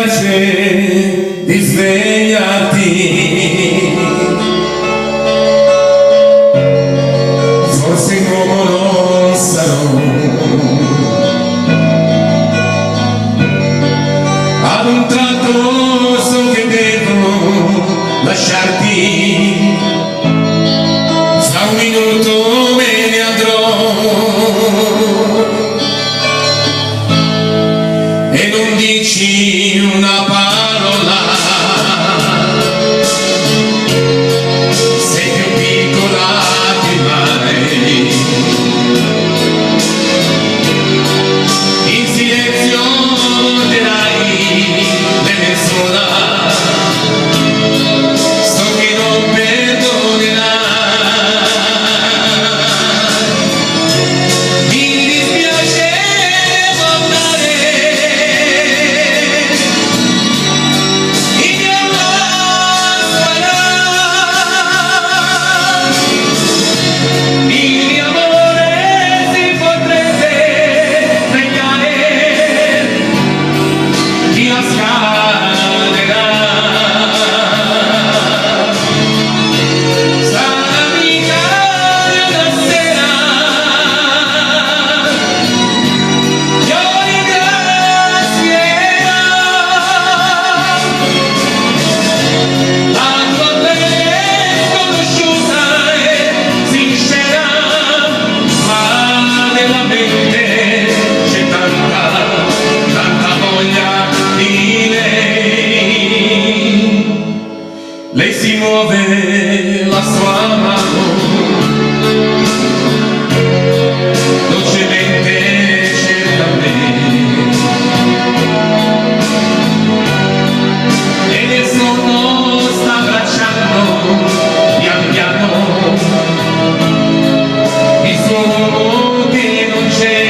dispiace di svegliarti, forse un uomo non sarò, ad un tratto so che devo lasciarti, fra un minuto me ne andrò e non dici una parola, sei più piccola che mai, in silenzio morderai le mie sola, so che non perdonerai, mi dispiace guardare il mio il mio amore si potrebbe svegliare, chi la scalderà sarà mica una sera, io ringrazierò la tua pelle sconosciuta e sincera, ma nella mente c'è tanta voglia di lei. Lei si muove la sua mano, dolcemente cerca me, e nel sonno sta abbracciando pian piano il suo uomo che non c'è.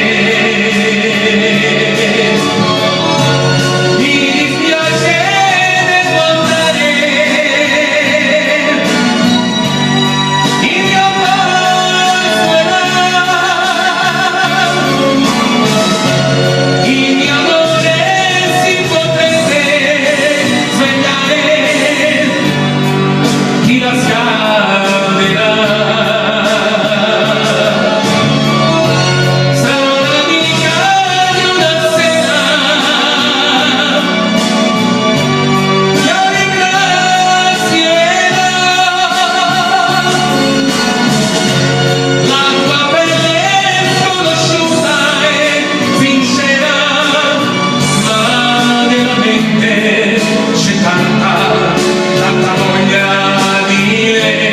Mi dispiace guardare il mio il mio amore si potrebbe svegliare, chi la scalderà sarà l'amica di una sera, io ringrazierò la tua pelle sconosciuta e sincera, ma nella mente c'è tanta voglia di lei.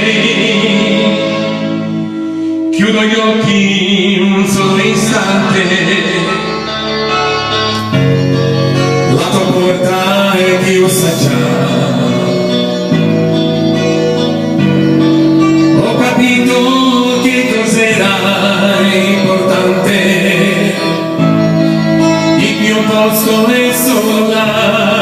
Chiudo gli occhi un solo istante, la tua porta è chiusa già, ho capito che cos'era importante, il mio posto è solo là.